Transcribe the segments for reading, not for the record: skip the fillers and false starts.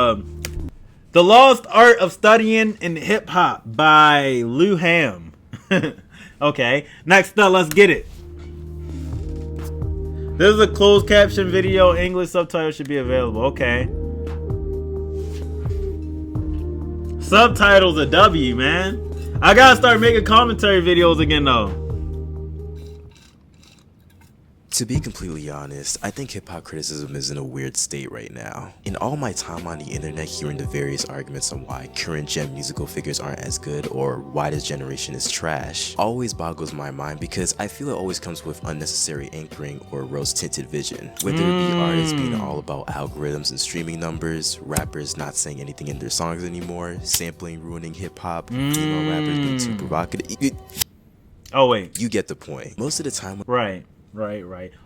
The Lost Art of Studying in Hip Hop by Lou Ham. Okay, next up, let's get it. This is a closed caption video. English subtitles should be available. Okay. Subtitles a W, man. I gotta start making commentary videos again, though. To be completely honest, I think hip-hop criticism is in a weird state right now. In all my time on the internet hearing the various arguments on why current gen musical figures aren't as good or why this generation is trash, always boggles my mind because I feel it always comes with unnecessary anchoring or rose-tinted vision. Whether it be artists being all about algorithms and streaming numbers, rappers not saying anything in their songs anymore, sampling ruining hip-hop, female rappers being too provocative. Oh, wait. You get the point. Most of the time... Right.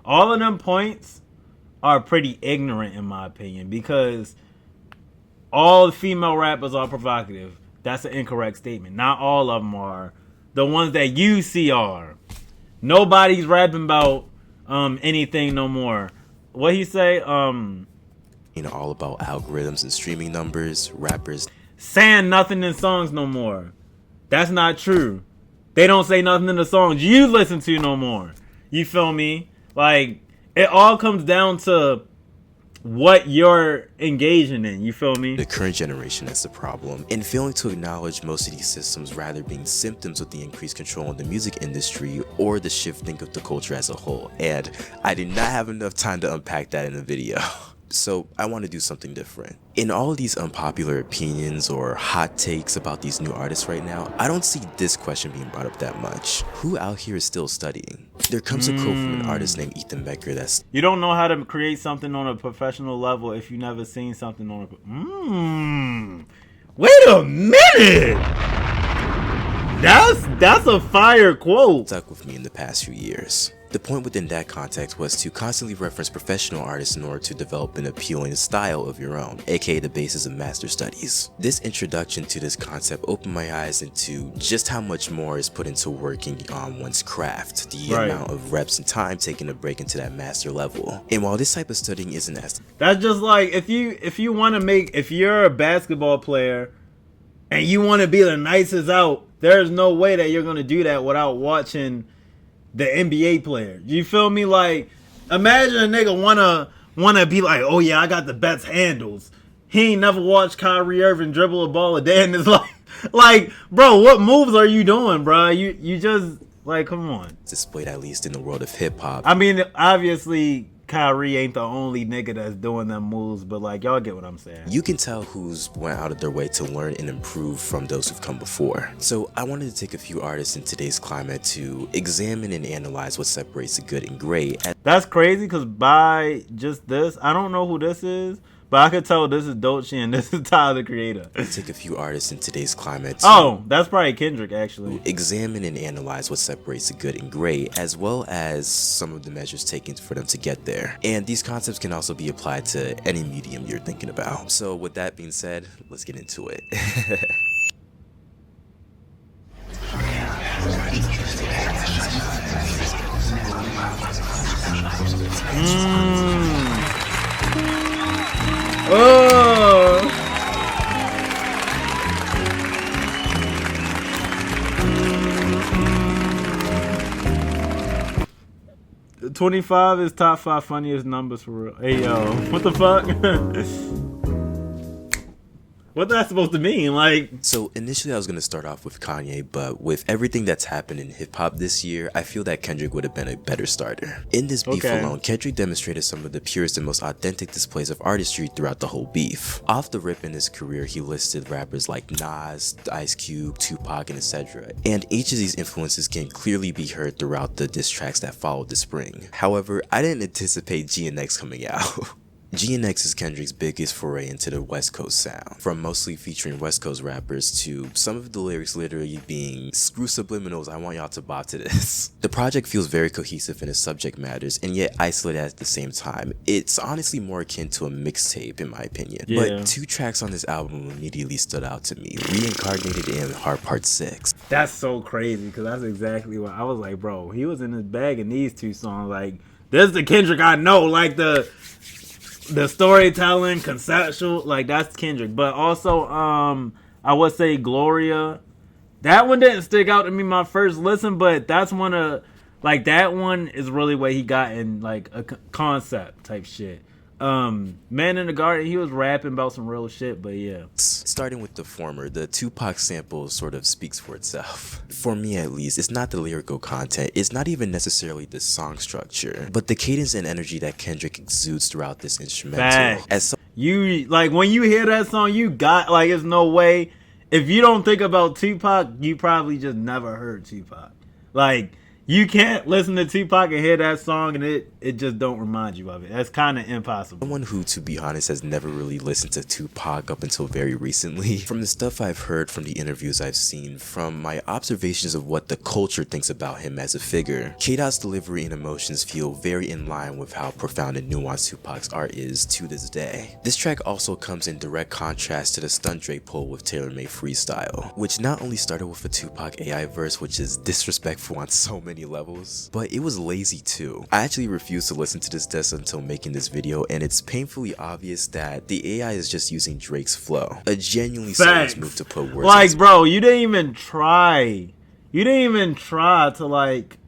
All of them points are pretty ignorant in my opinion because all the female rappers are provocative. That's an incorrect statement. Not all of them are. The ones that you see are. Nobody's rapping about anything no more. What he say? All about algorithms and streaming numbers, rappers saying nothing in songs no more. That's not true. They don't say nothing in the songs you listen to no more. You feel me? Like, it all comes down to what you're engaging in. You feel me? The current generation is the problem. And failing to acknowledge most of these systems rather being symptoms of the increased control in the music industry or the shifting of the culture as a whole. And I did not have enough time to unpack that in a video. So I want to do something different. In all of these unpopular opinions or hot takes about these new artists right now, I don't see this question being brought up that much. Who out here is still studying? There comes a quote from an artist named Ethan Becker that's, you don't know how to create something on a professional level if you've never seen something on a... Wait a minute! That's a fire quote. Stuck with me in the past few years. The point within that context was to constantly reference professional artists in order to develop an appealing style of your own, aka the basis of master studies. This introduction to this concept opened my eyes into just how much more is put into working on one's craft, the amount of reps and time taken to break into that master level. And while this type of studying isn't as... That's just like, if you're a basketball player and you want to be the nicest out, there's no way that you're going to do that without watching the NBA player. You feel me? Like, imagine a nigga wanna be like, oh yeah, I got the best handles. He ain't never watched Kyrie Irving dribble a ball a day in his life. Like, bro, what moves are you doing, bro? You just, like, come on. Displayed at least in the world of hip hop. I mean, obviously Kyrie ain't the only nigga that's doing them moves, but like, y'all get what I'm saying. You can tell who's went out of their way to learn and improve from those who've come before. So I wanted to take a few artists in today's climate to examine and analyze what separates the good and great. That's crazy because by just this, I don't know who this is, but I could tell this is Dolce and this is Tyler, the Creator. Take a few artists in today's climate to that's probably Kendrick, actually. Examine and analyze what separates the good and great, as well as some of the measures taken for them to get there. And these concepts can also be applied to any medium you're thinking about. So with that being said, let's get into it. Oh. 25 is top 5 funniest numbers for real. Hey yo, what the fuck? What that's supposed to mean? Like, so initially I was going to start off with Kanye, but with everything that's happened in hip-hop this year, I feel that Kendrick would have been a better starter. In this beef alone, Kendrick demonstrated some of the purest and most authentic displays of artistry throughout the whole beef. Off the rip in his career, he listed rappers like Nas, Ice Cube, Tupac, and etc. And each of these influences can clearly be heard throughout the diss tracks that followed the spring. However, I didn't anticipate GNX coming out. GNX is Kendrick's biggest foray into the West Coast sound, from mostly featuring West Coast rappers to some of the lyrics literally being screw subliminals, I want y'all to bop to this. The project feels very cohesive in its subject matters and yet isolated at the same time. It's honestly more akin to a mixtape in my opinion, but 2 tracks on this album immediately stood out to me: Reincarnated and Heart Part 6. That's so crazy because that's exactly what I was like, bro. He was in his bag in these 2 songs. Like, this is the Kendrick I know, like the the storytelling, conceptual, like that's Kendrick. But also, I would say Gloria. That one didn't stick out to me my first listen, but that's one of like that one is really what he got in like a concept type shit. Man in the Garden, he was rapping about some real shit, but yeah. Starting with the former, the Tupac sample sort of speaks for itself. For me at least, it's not the lyrical content, it's not even necessarily the song structure, but the cadence and energy that Kendrick exudes throughout this instrumental. You like when you hear that song, you got like it's no way. If you don't think about Tupac, you probably just never heard Tupac. Like you can't listen to Tupac and hear that song and it just don't remind you of it. That's kind of impossible. Someone who, to be honest, has never really listened to Tupac up until very recently. From the stuff I've heard, from the interviews I've seen, from my observations of what the culture thinks about him as a figure, K-Dot's delivery and emotions feel very in line with how profound and nuanced Tupac's art is to this day. This track also comes in direct contrast to the Stunt Drake pull with Taylor Made Freestyle, which not only started with a Tupac AI verse, which is disrespectful on so many levels, but it was lazy too. I actually refused to listen to this diss until making this video, and it's painfully obvious that the AI is just using Drake's flow. A genuinely serious move to put words like, bro, you didn't even try. You didn't even try to like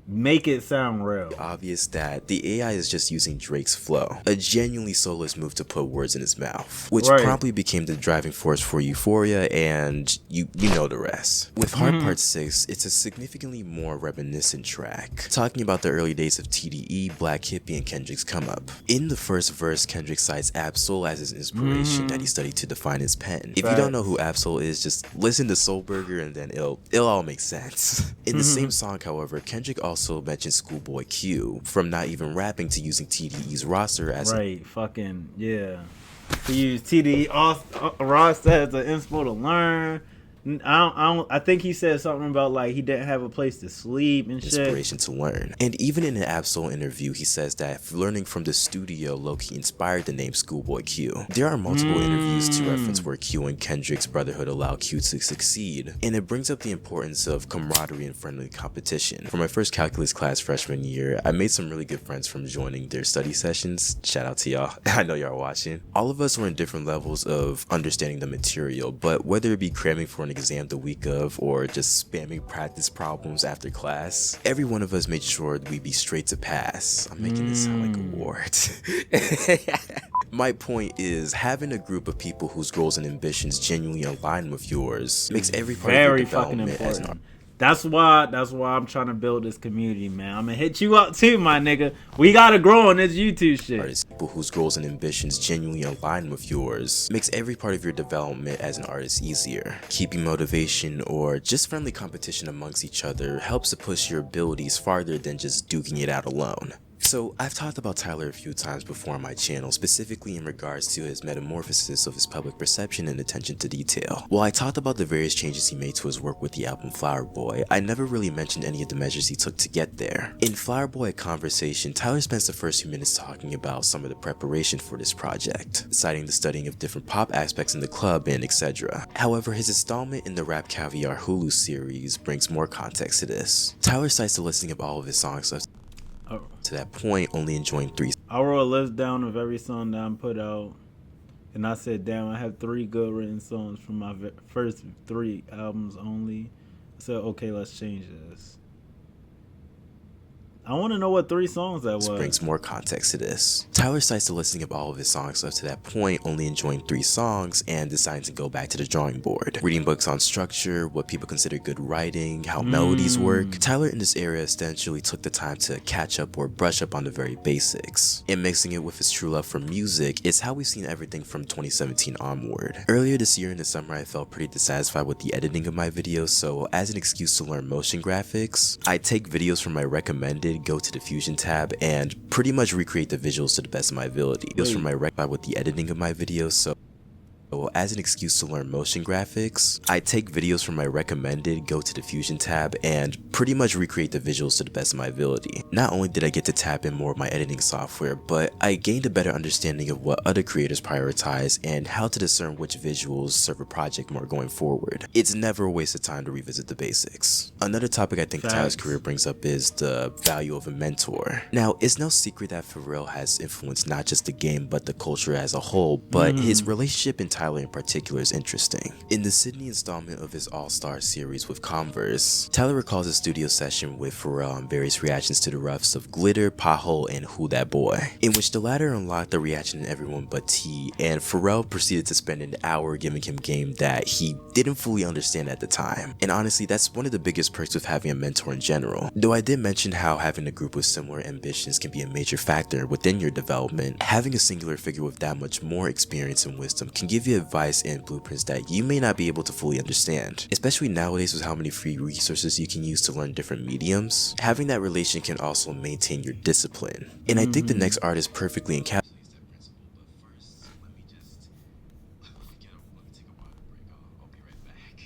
make it sound real. Obvious that the AI is just using Drake's flow. A genuinely soulless move to put words in his mouth, which promptly became the driving force for Euphoria, and you know the rest. With Heart Part 6, it's a significantly more reminiscent track, talking about the early days of TDE, Black Hippie, and Kendrick's come up. In the first verse, Kendrick cites Ab-Soul as his inspiration that he studied to define his pen. If you don't know who Ab-Soul is, just listen to Soulburger and then it'll all make sense. In the same song, however, Kendrick also mentioned Schoolboy Q, from not even rapping to using TDE's roster as fucking yeah. He used TDE roster as an inspo to learn. I think he said something about like he didn't have a place to sleep and shit. Inspiration to learn. And even in an Ab-Soul interview, he says that learning from the studio low-key inspired the name Schoolboy Q. There are multiple interviews to reference where Q and Kendrick's brotherhood allow Q to succeed, and it brings up the importance of camaraderie and friendly competition. For my first calculus class freshman year, I made some really good friends from joining their study sessions. Shout out to y'all. I know y'all are watching. All of us were in different levels of understanding the material, but whether it be cramming for an exam the week of or just spamming practice problems after class, every one of us made sure we'd be straight to pass. I'm making this sound like a award. My point is, having a group of people whose goals and ambitions genuinely align with yours makes every part of your development as an artist. That's why I'm trying to build this community, man. I'm gonna hit you up too, my nigga. We gotta grow on this YouTube shit. Artists, people whose goals and ambitions genuinely align with yours, makes every part of your development as an artist easier. Keeping motivation or just friendly competition amongst each other helps to push your abilities farther than just duking it out alone. So, I've talked about Tyler a few times before on my channel, specifically in regards to his metamorphosis of his public perception and attention to detail. While I talked about the various changes he made to his work with the album Flower Boy, I never really mentioned any of the measures he took to get there. In Flower Boy: A Conversation, Tyler spends the first few minutes talking about some of the preparation for this project, citing the studying of different pop aspects in the club and etc. However, his installment in the Rap Caviar Hulu series brings more context to this. Tyler cites the listing of all of his songs to that point, only enjoying 3. I wrote a list down of every song that I'm put out, and I said, damn, I have 3 good written songs from my first 3 albums only. I said, okay, let's change this. I want to know what 3 songs that was. Brings more context to this. Tyler cites the listing of all of his songs up to that point, only enjoying 3 songs, and deciding to go back to the drawing board. Reading books on structure, what people consider good writing, how melodies work. Tyler in this area essentially took the time to catch up or brush up on the very basics. And mixing it with his true love for music is how we've seen everything from 2017 onward. Earlier this year in the summer, I felt pretty dissatisfied with the editing of my videos, so as an excuse to learn motion graphics, I take videos from my recommended, go to the Fusion tab, and pretty much recreate the visuals to the best of my ability. Videos from my with the editing of my videos, so as an excuse to learn motion graphics. I take videos from my recommended, go to the Fusion tab, and pretty much recreate the visuals to the best of my ability. Not only did I get to tap in more of my editing software, but I gained a better understanding of what other creators prioritize and how to discern which visuals serve a project more going forward. It's never a waste of time to revisit the basics. Another topic I think Tyler's career brings up is the value of a mentor. Now, it's no secret that Pharrell has influenced not just the game but the culture as a whole, but his relationship in Tyler in particular is interesting. In the Sydney installment of his All-Star series with Converse, Tyler recalls a studio session with Pharrell on various reactions to the roughs of Glitter, Pothole, and Who That Boy, in which the latter unlocked the reaction in everyone but T, and Pharrell proceeded to spend an hour giving him game that he didn't fully understand at the time. And honestly, that's one of the biggest perks of having a mentor in general. Though I did mention how having a group with similar ambitions can be a major factor within your development, having a singular figure with that much more experience and wisdom can give you advice and blueprints that you may not be able to fully understand. Especially nowadays with how many free resources you can use to learn different mediums, having that relation can also maintain your discipline. And I think the next artist perfectly encapsulates that principle, but first, let me just take a water break. I'll be right back.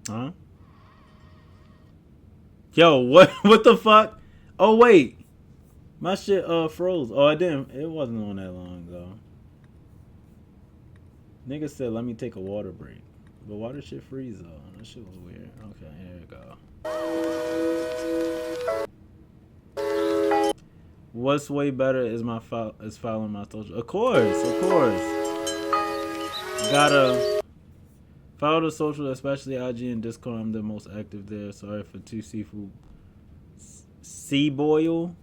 Huh? Yo, what the fuck? Oh wait. My shit froze. Oh, I didn't. It wasn't on that long ago. Nigga said, let me take a water break. But why did shit freeze though? That shit was weird. Okay, here we go. What's way better is following my social. Of course. Gotta follow the social, especially IG and Discord. I'm the most active there. Sorry for two seafood. Sea boil.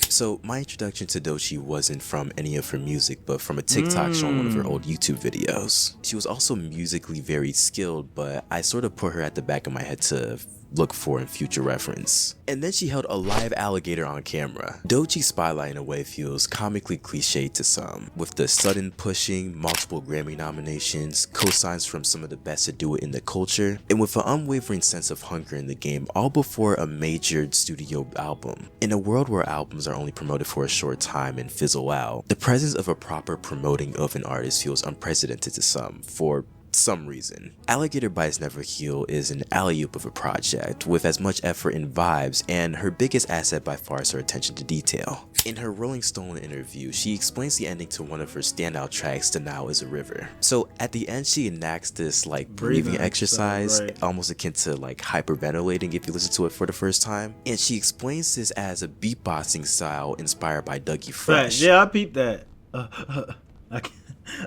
So my introduction to Doechii wasn't from any of her music, but from a TikTok showing one of her old YouTube videos. She was also musically very skilled, but I sort of put her at the back of my head to look for in future reference. And then she held a live alligator on camera. Doechii's spotlight in a way feels comically cliched to some, with the sudden pushing, multiple Grammy nominations, cosigns from some of the best to do it in the culture, and with an unwavering sense of hunger in the game, all before a major studio album. In a world where albums are only promoted for a short time and fizzle out, the presence of a proper promoting of an artist feels unprecedented to some, for some reason. Alligator Bites Never Heal is an alley-oop of a project with as much effort and vibes, and her biggest asset by far is her attention to detail. In her Rolling Stone interview, she explains the ending to one of her standout tracks, "The Now Is a River." So at the end, she enacts this like breathing exercise, right, almost akin to like hyperventilating if you listen to it for the first time. And she explains this as a beatboxing style inspired by Dougie Fresh. Yeah, I peeped that.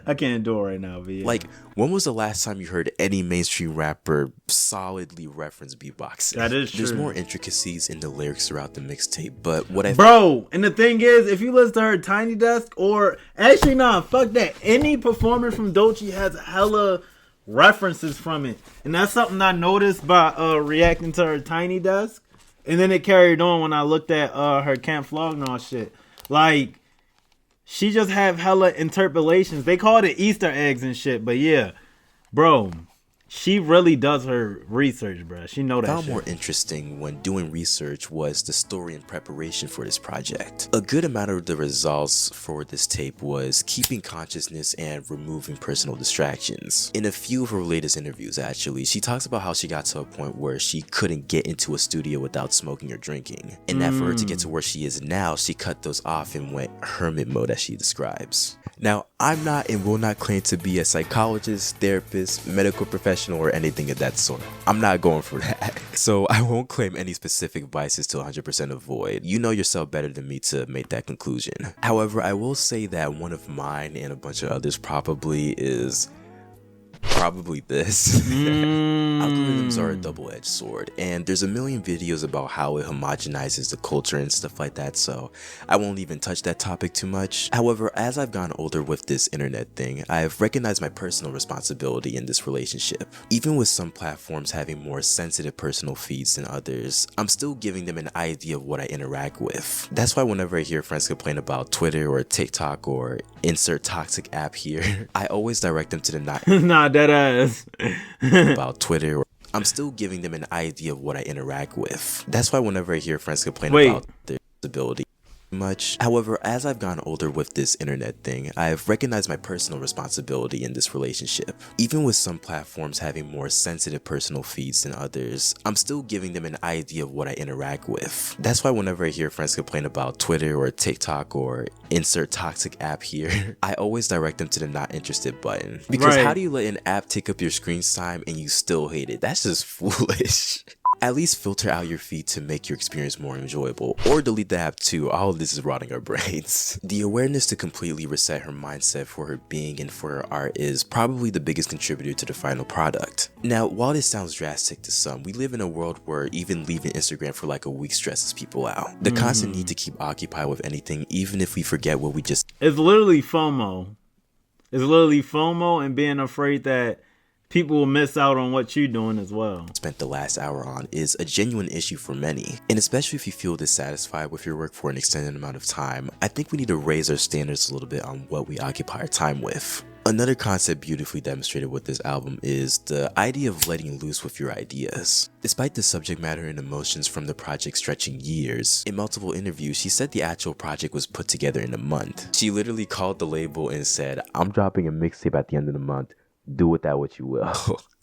I can't do it right now, but yeah. Like, when was the last time you heard any mainstream rapper solidly reference beatboxing? That is true. There's more intricacies in the lyrics throughout the mixtape, but what Bro, and the thing is, if you listen to her Tiny Desk, or actually nah, fuck that. Any performance from Doechii has hella references from it. And that's something I noticed by reacting to her Tiny Desk. And then it carried on when I looked at her Camp Flognaw shit. Like, she just have hella interpolations. They called it Easter eggs and shit, but yeah, bro, she really does her research, bro. She know that shit. What I found more interesting when doing research was the story and preparation for this project. A good amount of the results for this tape was keeping consciousness and removing personal distractions. In a few of her latest interviews, actually, she talks about how she got to a point where she couldn't get into a studio without smoking or drinking, and that for her to get to where she is now, she cut those off and went hermit mode, as she describes. Now, I'm not and will not claim to be a psychologist, therapist, medical professional, or anything of that sort. I'm not going for that. So I won't claim any specific vices to 100% avoid. You know yourself better than me to make that conclusion. However, I will say that one of mine and a bunch of others probably is Probably this. Algorithms are a double-edged sword, and there's a million videos about how it homogenizes the culture and stuff like that, so I won't even touch that topic too much. However, as I've gotten older with this internet thing, I've recognized my personal responsibility in this relationship. Even with some platforms having more sensitive personal feeds than others, I'm still giving them an idea of what I interact with. That's why whenever I hear friends complain about Twitter or TikTok or insert toxic app here, I always direct them to the not nah, dead ass. about Twitter. I'm still giving them an idea of what I interact with. That's why whenever I hear friends complain about their disability much. However, as I've gotten older with this internet thing, I've recognized my personal responsibility in this relationship. Even with some platforms having more sensitive personal feeds than others, I'm still giving them an idea of what I interact with. That's why whenever I hear friends complain about Twitter or TikTok or insert toxic app here, I always direct them to the not interested button. Because how do you let an app take up your screen time and you still hate it? That's just foolish. At least filter out your feed to make your experience more enjoyable, or delete the app too. All of this is rotting our brains. The awareness to completely reset her mindset for her being and for her art is probably the biggest contributor to the final product. Now, while this sounds drastic to some, we live in a world where even leaving Instagram for like a week stresses people out. The constant need to keep occupied with anything, even if we forget what we just— It's literally FOMO. It's literally FOMO and being afraid that people will miss out on what you're doing as well. Spent the last hour on is a genuine issue for many, and especially if you feel dissatisfied with your work for an extended amount of time, I think we need to raise our standards a little bit on what we occupy our time with. Another concept beautifully demonstrated with this album is the idea of letting loose with your ideas. Despite the subject matter and emotions from the project stretching years, in multiple interviews she said the actual project was put together in a month. She literally called the label and said, "I'm dropping a mixtape at the end of the month. Do with that what you will."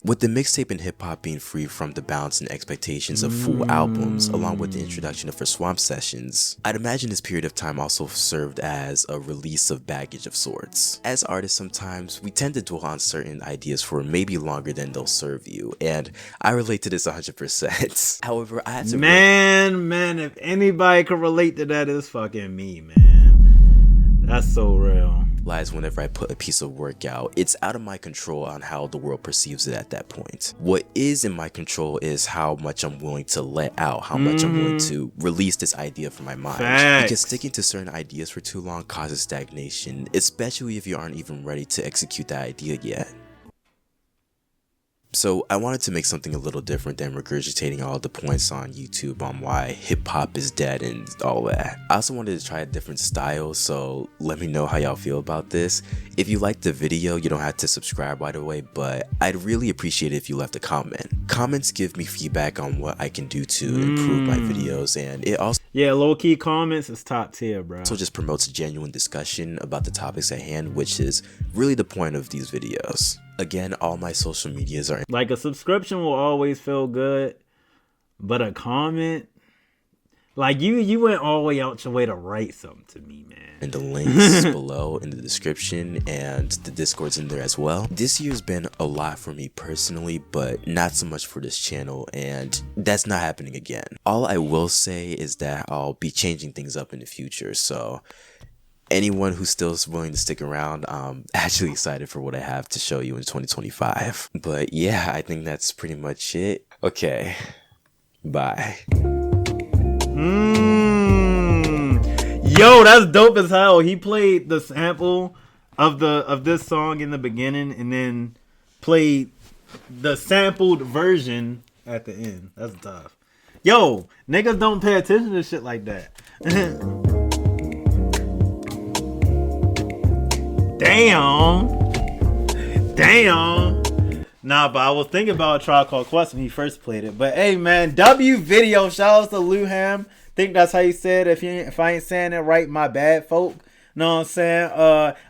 With the mixtape and hip-hop being free from the bounds and expectations of full albums, along with the introduction of her Swamp sessions, I'd imagine this period of time also served as a release of baggage of sorts. As artists, sometimes we tend to dwell on certain ideas for maybe longer than they'll serve you, and I relate to this 100%. However, I had to— Man, if anybody could relate to that, it's fucking me, man. That's so real. Lies whenever I put a piece of work out, it's out of my control on how the world perceives it at that point. What is in my control is how much I'm willing to let out, how much I'm willing to release this idea from my mind. Because sticking to certain ideas for too long causes stagnation, especially if you aren't even ready to execute that idea yet. So I wanted to make something a little different than regurgitating all the points on YouTube on why hip-hop is dead and all that. I also wanted to try a different style, so let me know how y'all feel about this. If you liked the video, you don't have to subscribe right away, but I'd really appreciate it if you left a comment. Comments give me feedback on what I can do to improve my videos, and it also— yeah, low-key comments is top tier, bro. Also just promotes a genuine discussion about the topics at hand, which is really the point of these videos. Again, all my social medias are— like, a subscription will always feel good, but a comment, like, you went all the way out your way to write something to me, man. And the links below in the description, and the Discord's in there as well. This year's been a lot for me personally, but not so much for this channel, and that's not happening again. All I will say is that I'll be changing things up in the future, so anyone who's still willing to stick around, I'm actually excited for what I have to show you in 2025. But yeah, I think that's pretty much it. Okay, bye. Yo, that's dope as hell. He played the sample of this song in the beginning and then played the sampled version at the end. That's tough. Yo, niggas don't pay attention to shit like that. Damn. Nah, but I was thinking about a Tribe Called Quest when he first played it. But hey, man, W Video. Shout out to Luham. Think that's how you said it. If I ain't saying it right, my bad, folk. Know what I'm saying?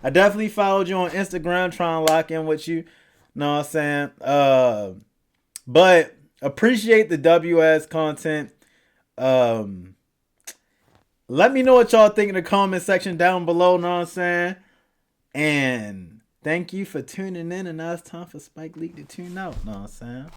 I definitely followed you on Instagram, trying to lock in with you. Know what I'm saying? But appreciate the WS content. Let me know what y'all think in the comment section down below. Know what I'm saying? And thank you for tuning in. And now it's time for Spike Leak to tune out. Know what I'm saying?